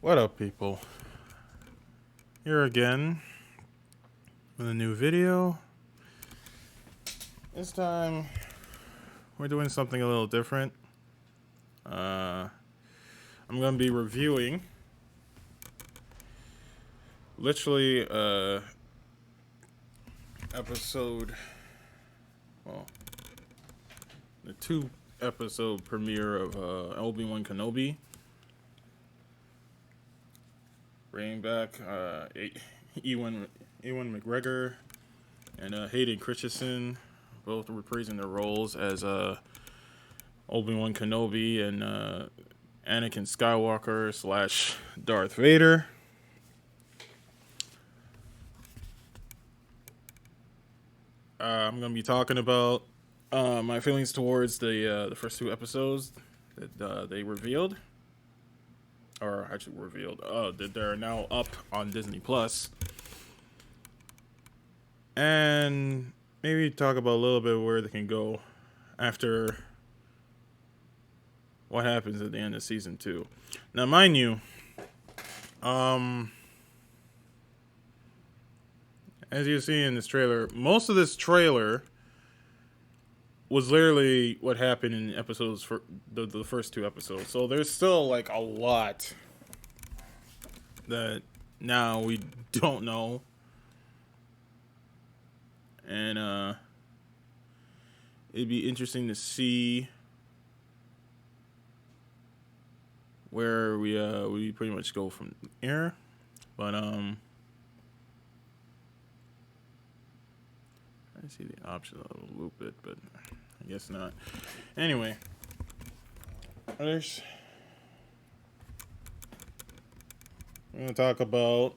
What up, people? Here again with a new video. This time, we're doing something a little different. I'm going to be reviewing literally episode, well, the 2 episode premiere of Obi-Wan Kenobi. Bringing back Ewan McGregor and Hayden Christensen, both reprising their roles as Obi-Wan Kenobi and Anakin Skywalker / Darth Vader. I'm going to be talking about my feelings towards the first 2 episodes that they revealed. Or actually revealed, that they're now up on Disney Plus. And maybe talk about a little bit where they can go after what happens at the end of season 2. Now, mind you, as you see in this trailer, most of this trailer was literally what happened in episodes for the first 2 episodes. So there's still like a lot that now we don't know. And it'd be interesting to see where we pretty much go from here. But I see the option a little bit, but I guess not. Anyway, we're gonna talk about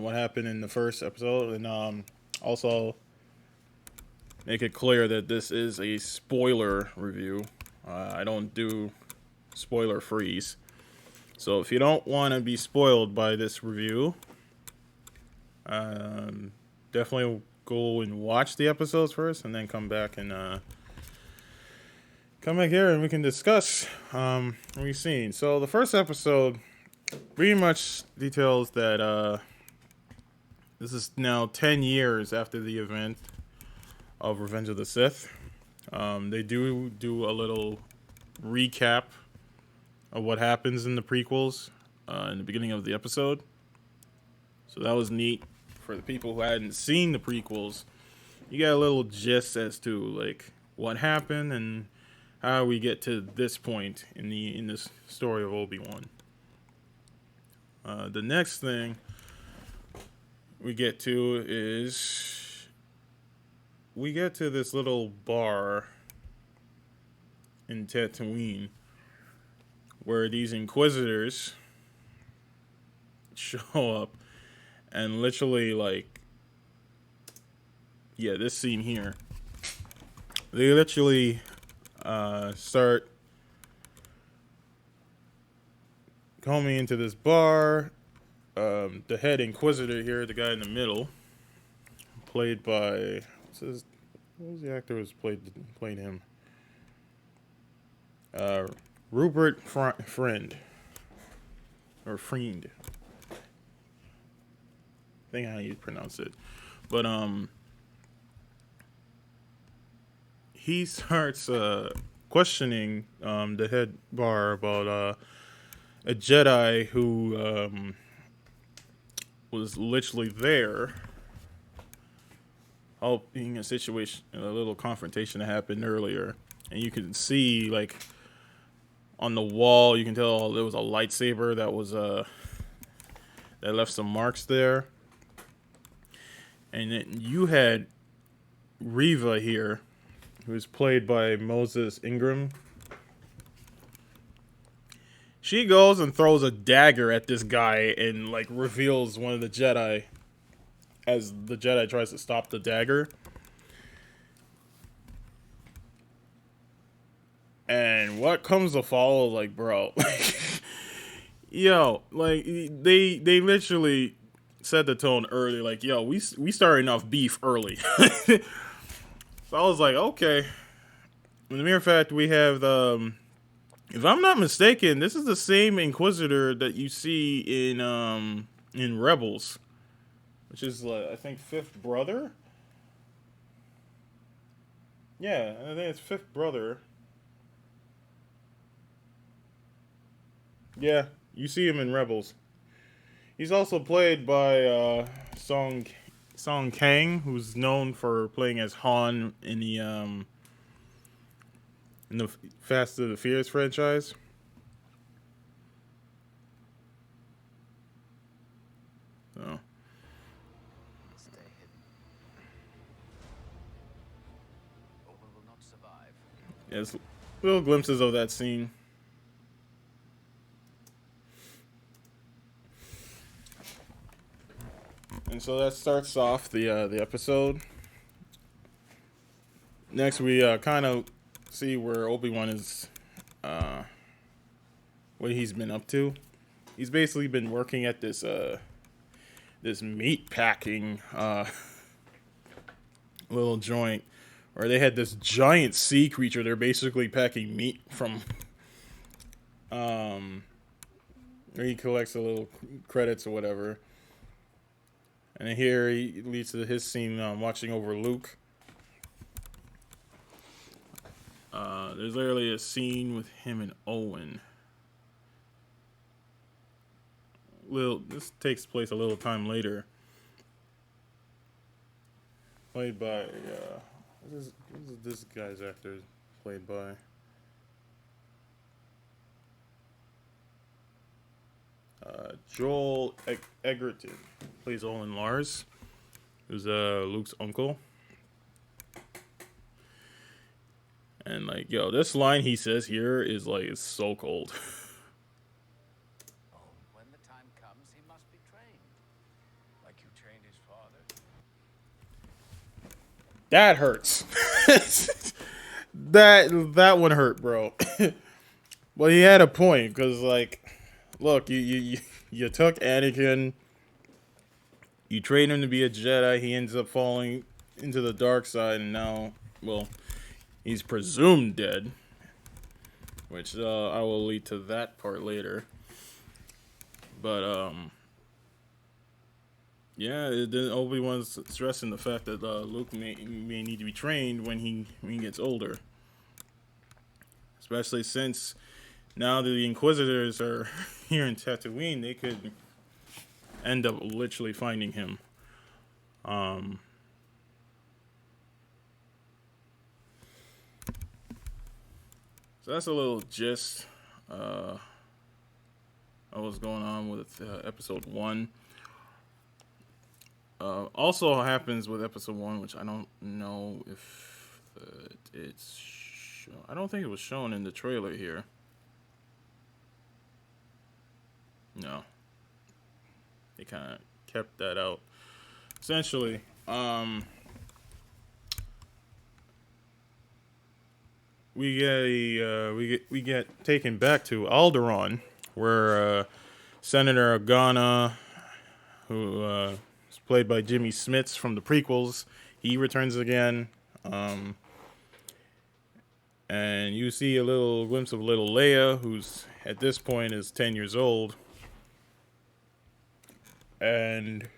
what happened in the first episode, and also make it clear that this is a spoiler review. I don't do spoiler freeze, so if you don't want to be spoiled by this review, definitely go and watch the episodes first, and then come back here and we can discuss what we've seen. So the first episode pretty much details that this is now 10 years after the event of Revenge of the Sith. They do a little recap of what happens in the prequels in the beginning of the episode. So that was neat for the people who hadn't seen the prequels. You got a little gist as to like what happened and how we get to this point in this story of Obi-Wan. The next thing we get to is we get to this little bar in Tatooine where these Inquisitors show up and literally this scene here. They literally start coming into this bar. The head Inquisitor here, the guy in the middle, played by what was the actor who played him? Rupert Friend. I think how you pronounce it. But he starts questioning the head bar about a Jedi who was literally there helping a little confrontation that happened earlier. And you can see, like, on the wall, you can tell there was a lightsaber that was that left some marks there. And then you had Reva here, who's played by Moses Ingram. She goes and throws a dagger at this guy and like reveals one of the Jedi as the Jedi tries to stop the dagger. And what comes to follow, like, bro, yo, like they literally set the tone early, like, yo, we starting off beef early. So I was like, okay. In the mere fact we have If I'm not mistaken, this is the same Inquisitor that you see in Rebels, which is like I think fifth brother. Yeah, I think it's fifth brother. Yeah, you see him in Rebels. He's also played by Song Kang, who's known for playing as Han in the Fast and the Furious franchise. So Stay hidden. Obi will not survive. yeah, it's little glimpses of that scene. And so that starts off the episode. Next, we kind of see where Obi-Wan is, what he's been up to. He's basically been working at this meat packing little joint where they had this giant sea creature. They're basically packing meat from. Where he collects a little credits or whatever. And then here he leads to his scene watching over Luke. There's literally a scene with him and Owen. This takes place a little time later. Played by what is this guy's actor played by? Joel Egerton plays Owen Lars, who's Luke's uncle. And like, yo, this line he says here is like it's so cold. When the time comes, he must be trained. Like you trained his father. That hurts. that one hurt, bro. But he had a point because, like, look, you took Anakin, you trained him to be a Jedi. He ends up falling into the dark side, and now, well, he's presumed dead. Which I will lead to that part later. But yeah, then Obi-Wan's stressing the fact that Luke may need to be trained when he gets older, especially since now that the Inquisitors are here in Tatooine, they could end up literally finding him. So that's a little gist of what's going on with episode 1. Also happens with episode 1, which I don't know if I don't think it was shown in the trailer here. No. They kind of kept that out. Essentially, we get taken back to Alderaan, where Senator Organa, who is played by Jimmy Smits from the prequels, he returns again. And you see a little glimpse of little Leia, who's at this point is 10 years old. And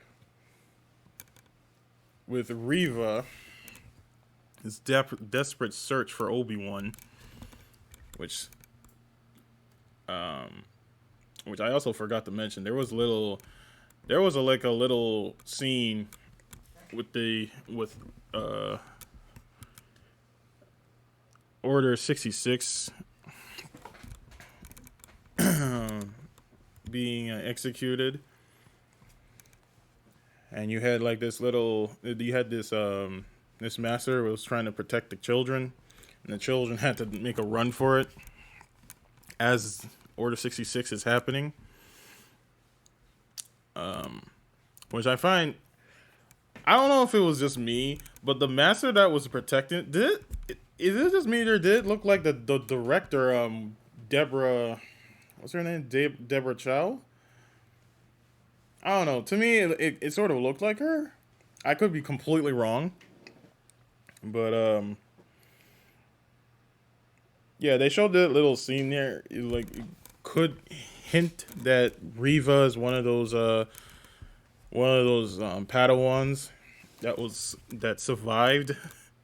with Reva, his desperate search for Obi-Wan, which I also forgot to mention. There was a little scene with Order 66 being executed. And you had like this master who was trying to protect the children, and the children had to make a run for it as Order 66 is happening. Which I find, I don't know if it was just me, but the master that was protecting, is it just me or did it look like the director, Deborah, what's her name? Deborah Chow? I don't know. To me, it sort of looked like her. I could be completely wrong. But, Yeah, they showed that little scene there. It could hint that Reva is one of those Padawans that survived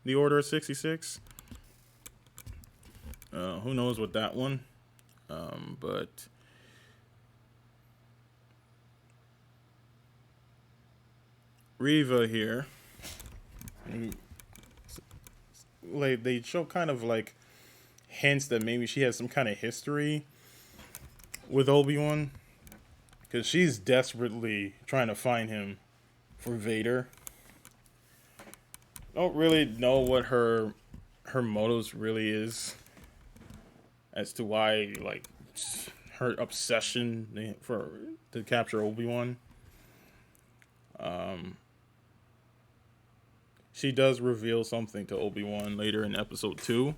the Order of 66. Who knows what that one? But Reva here, like they show kind of like hints that maybe she has some kind of history with Obi-Wan, because she's desperately trying to find him for Vader. Don't really know what her motives really is as to why, like, her obsession for to capture Obi-Wan. She does reveal something to Obi-Wan later in episode 2.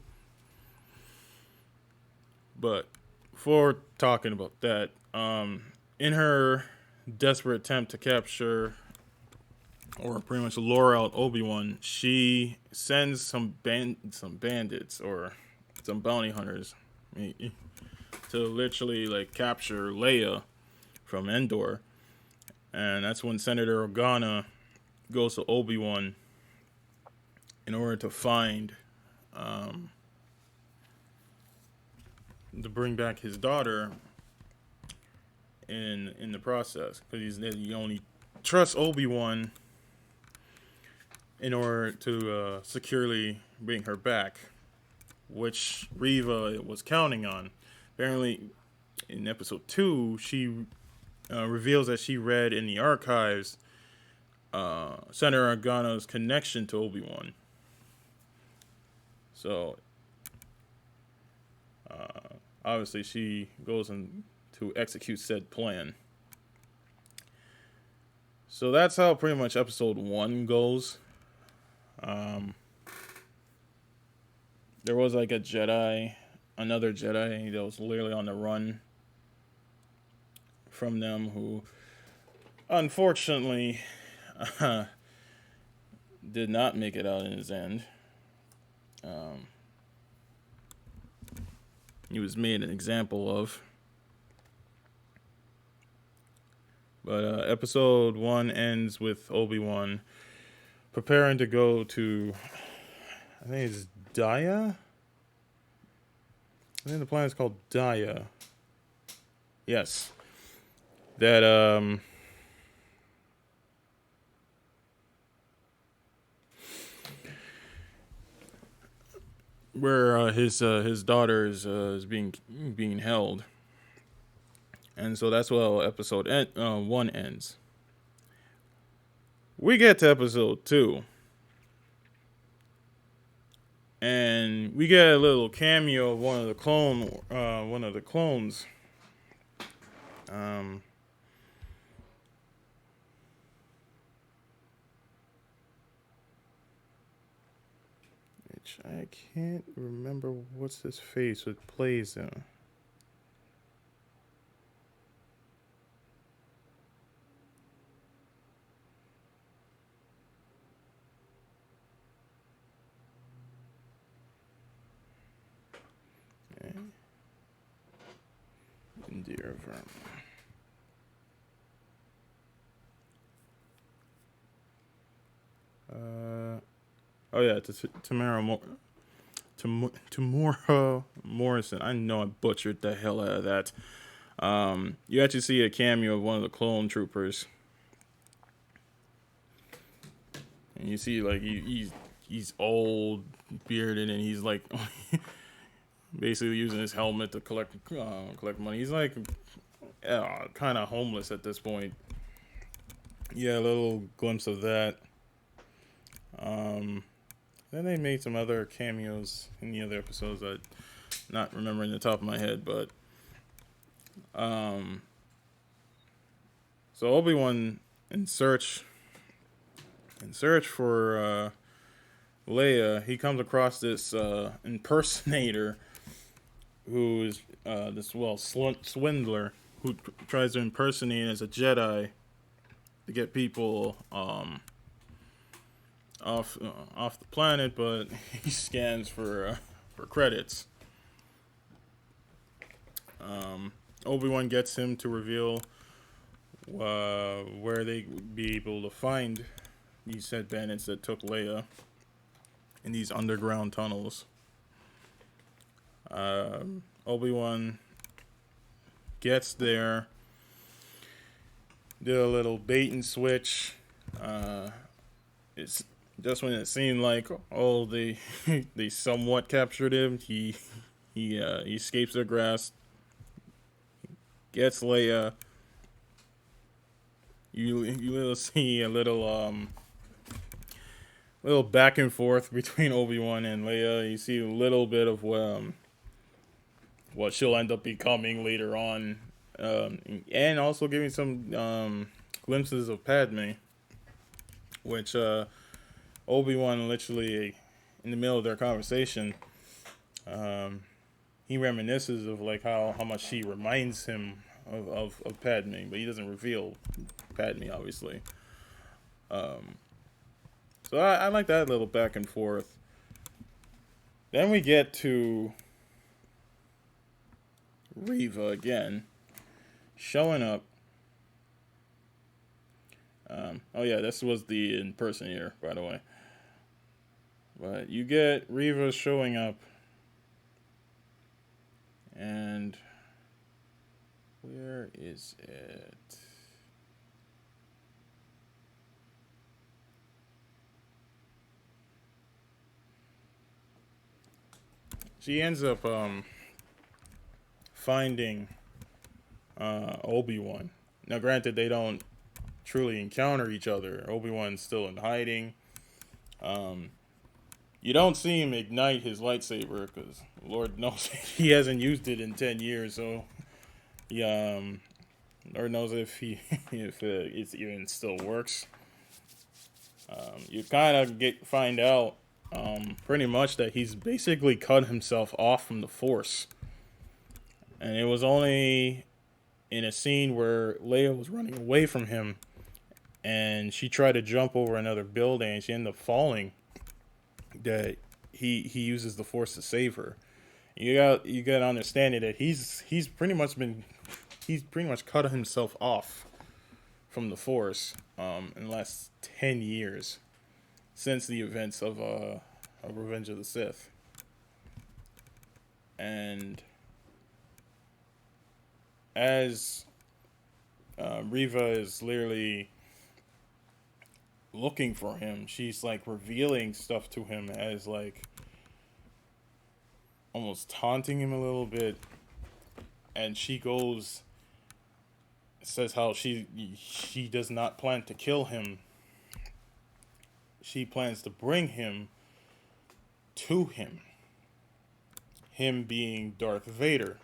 But before talking about that, in her desperate attempt to capture or pretty much lure out Obi-Wan, she sends some bandits or some bounty hunters to literally like capture Leia from Endor. And that's when Senator Organa goes to Obi-Wan in order to find to bring back his daughter in the process, because he only trusts Obi-Wan in order to securely bring her back, which Reva was counting on. Apparently, in episode 2, she reveals that she read in the archives Senator Organa's connection to Obi-Wan. So, obviously, she goes to execute said plan. So that's how pretty much episode 1 goes. There was like another Jedi that was literally on the run from them, who unfortunately did not make it out in his end. He was made an example of. But episode 1 ends with Obi-Wan preparing to go to, I think it's Daya? I think the planet is called Daya. Yes. That, where his daughter is being held. And so that's how episode 1 ends. We get to episode 2. And we get a little cameo of one of the clones. Which I can't remember what's his face that plays him. Dear Vermin. Oh yeah, Tamora Morrison. I know I butchered the hell out of that. You actually see a cameo of one of the clone troopers, and you see like he's old, bearded, and he's like basically using his helmet to collect money. He's like kind of homeless at this point. Yeah, a little glimpse of that. Then they made some other cameos in the other episodes that not remembering the top of my head, but so Obi-Wan in search for Leia, he comes across this impersonator who is this swindler who tries to impersonate as a Jedi to get people off the planet, but he scans for credits. Obi-Wan gets him to reveal where they would be able to find these said bandits that took Leia in these underground tunnels. Obi-Wan gets there, did a little bait and switch. It's just when it seemed like they they somewhat captured him. He escapes their grasp, gets Leia. You will see a little back and forth between Obi-Wan and Leia. You see a little bit of what she'll end up becoming later on, and also giving some glimpses of Padme, which Obi-Wan literally in the middle of their conversation, he reminisces of like how much she reminds him of Padme, but he doesn't reveal Padme, obviously. So I like that little back and forth. Then we get to Reva again, showing up. Oh yeah, this was the impersonator, by the way. But you get Reva showing up, and where is it? She ends up finding Obi-Wan. Now, granted, they don't truly encounter each other. Obi-Wan's still in hiding. You don't see him ignite his lightsaber because Lord knows he hasn't used it in 10 years. So, Lord knows if it even still works. You kind of find out pretty much that he's basically cut himself off from the Force. And it was only in a scene where Leia was running away from him and she tried to jump over another building and she ended up falling that he uses the Force to save her. You got to understand it that he's pretty much cut himself off from the Force in the last 10 years since the events of Revenge of the Sith. And as Reva is literally looking for him, she's like revealing stuff to him as like almost taunting him a little bit. And she says how she does not plan to kill him. She plans to bring him to him. Him being Darth Vader.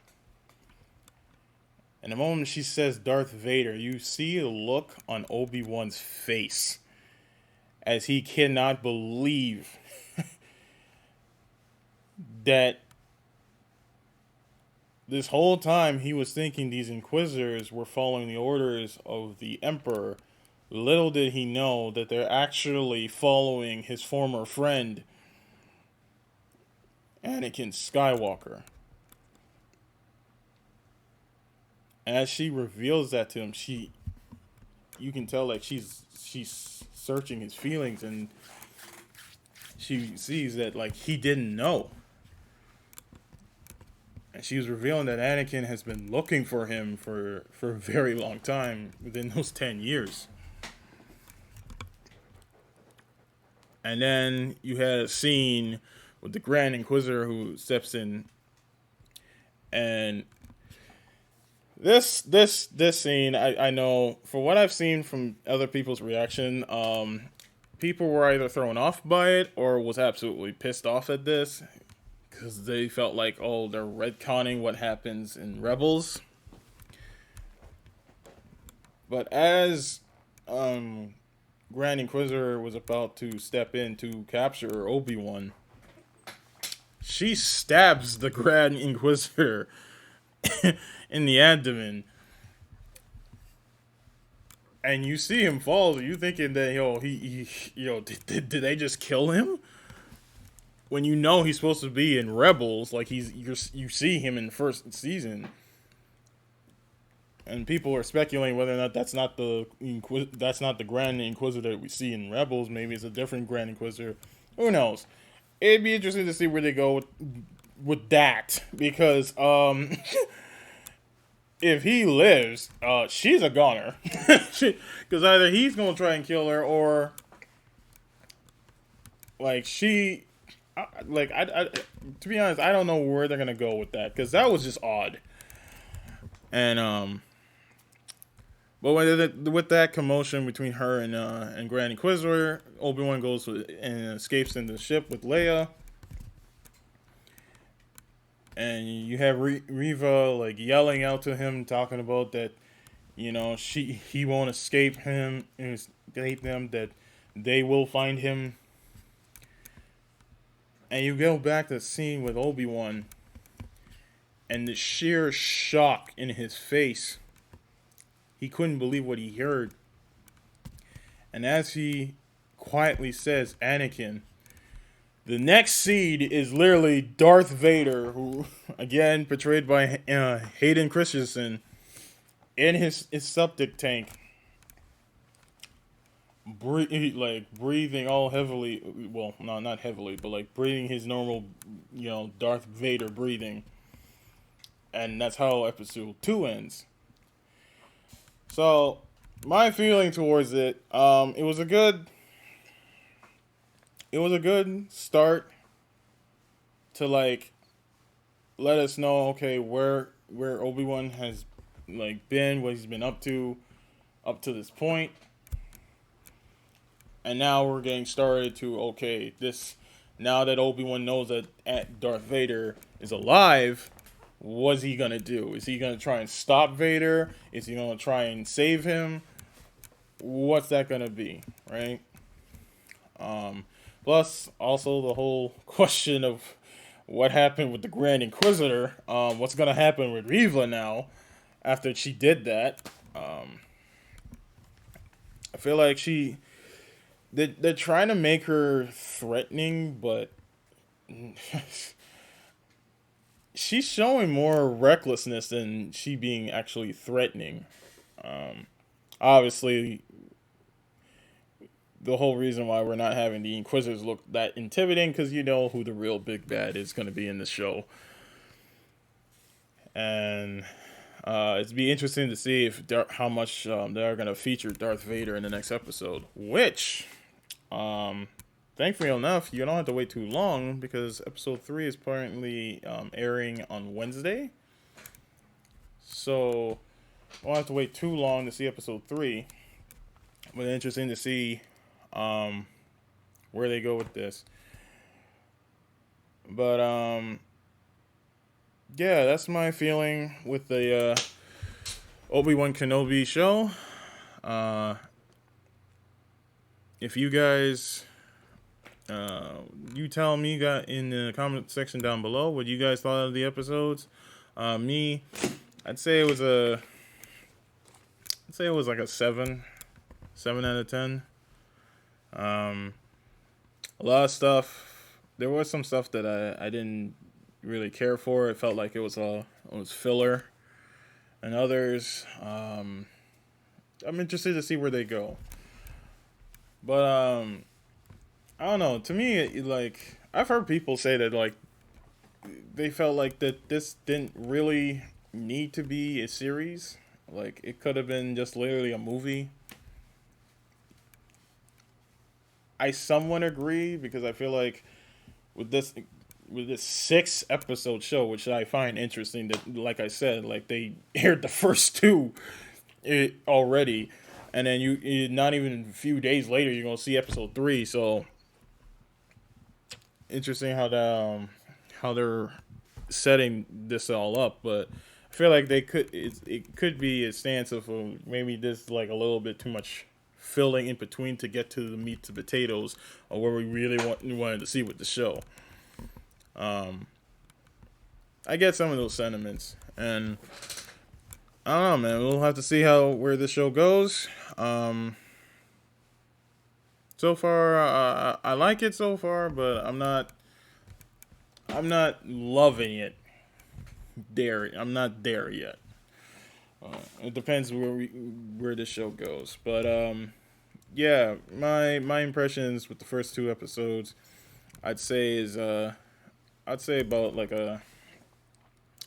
And the moment she says Darth Vader, you see a look on Obi-Wan's face as he cannot believe that this whole time he was thinking these Inquisitors were following the orders of the Emperor. Little did he know that they're actually following his former friend, Anakin Skywalker. As she reveals that to him, you can tell like she's searching his feelings, and she sees that like he didn't know. And she was revealing that Anakin has been looking for him for a very long time, within those 10 years. And then you had a scene with the Grand Inquisitor who steps in, and this scene, I know for what I've seen from other people's reaction, people were either thrown off by it or was absolutely pissed off at this because they felt like, oh, they're retconning what happens in Rebels. But as Grand Inquisitor was about to step in to capture Obi-Wan, she stabs the Grand Inquisitor in the abdomen. And you see him fall. You thinking that, did they just kill him? When you know he's supposed to be in Rebels, like you see him in the first season, and people are speculating whether or not that's not the Grand Inquisitor that we see in Rebels. Maybe it's a different Grand Inquisitor. Who knows? It'd be interesting to see where they go with that, because if he lives, she's a goner. Because either he's gonna try and kill her, or like to be honest, I don't know where they're gonna go with that, because that was just odd. And but with that commotion between her and Grand Inquisitor, Obi-Wan goes and escapes in the ship with Leia. And you have Reva like yelling out to him, talking about that, he won't escape them, that they will find him. And you go back to the scene with Obi-Wan, and the sheer shock in his face. He couldn't believe what he heard. And as he quietly says, Anakin, the next seed is literally Darth Vader, who, again, portrayed by Hayden Christensen, in his septic tank, breathing all heavily. Well, no, not heavily, but like breathing his normal, Darth Vader breathing. And that's how episode 2 ends. So, my feeling towards it, it was a good start to like let us know, okay, where Obi-Wan has like been, what he's been up to this point. And now we're getting started to, okay, now that Obi-Wan knows that Darth Vader is alive, what's he gonna do? Is he gonna try and stop Vader? Is he gonna try and save him? What's that gonna be, right? Plus, also the whole question of what happened with the Grand Inquisitor. What's gonna happen with Reva now after she did that? I feel like they're trying to make her threatening, but she's showing more recklessness than she being actually threatening. Obviously, the whole reason why we're not having the Inquisitors look that intimidating, because you know who the real big bad is going to be in the show. And it'd be interesting to see how much they are going to feature Darth Vader in the next episode, which, thankfully enough, you don't have to wait too long, because episode 3 is apparently airing on Wednesday. So, I won't have to wait too long to see episode 3. But it's interesting to see where they go with this. But, yeah, that's my feeling with the Obi-Wan Kenobi show. If you guys, you tell me in the comment section down below what you guys thought of the episodes. I'd say it was like a 7 out of 10. A lot of stuff. There was some stuff that I didn't really care for. It felt like it was filler, and others, I'm interested to see where they go. But I don't know. To me, like, I've heard people say that like they felt like that this didn't really need to be a series. Like, it could have been just literally a movie. I somewhat agree, because I feel like with this 6-episode show, which I find interesting, that, like I said, like they aired the first 2 already, and then you not even a few days later you're gonna see episode 3. So interesting how they're setting this all up, but I feel like it could be a stance of maybe this like a little bit too much filling in between to get to the meat to potatoes, or where we really wanted to see with the show. I get some of those sentiments, and I don't know, man. We'll have to see where this show goes. So far, I like it so far, but I'm not loving it. I'm not there yet. It depends where this show goes, but yeah, my impressions with the first two episodes, I'd say is I'd say about like a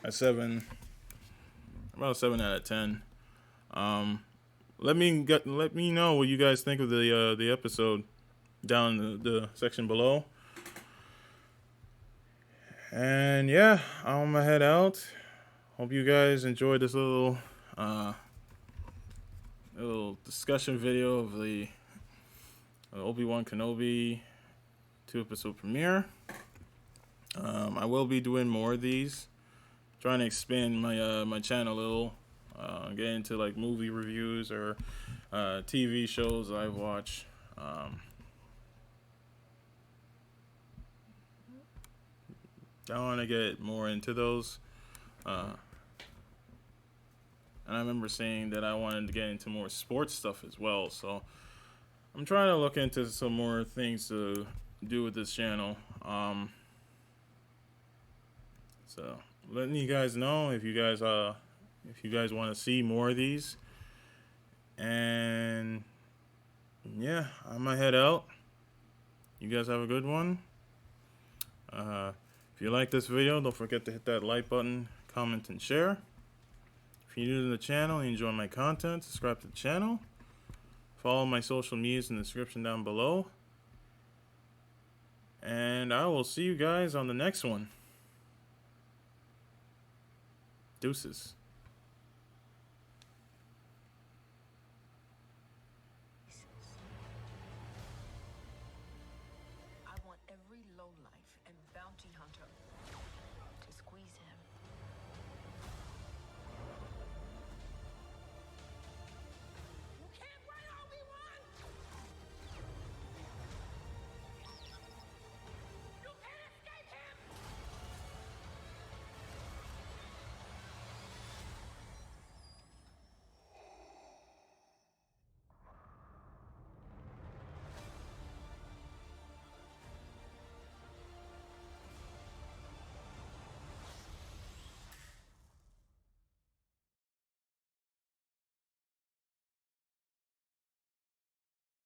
seven, about a 7 out of 10. Um, let me know what you guys think of the episode down in the section below. And yeah, I'm gonna head out. Hope you guys enjoyed this uh little discussion video of the Obi-Wan Kenobi 2 episode premiere. I will be doing more of these, trying to expand my channel a little, get into like movie reviews or TV shows I watch. I want to get more into those. And I remember saying that I wanted to get into more sports stuff as well. So I'm trying to look into some more things to do with this channel. So letting you guys know if you guys want to see more of these. And yeah, I'm gonna head out. You guys have a good one. If you like this video, don't forget to hit that like button, comment, and share. If you're new to the channel and you enjoy my content, subscribe to the channel. Follow my social medias in the description down below. And I will see you guys on the next one. Deuces.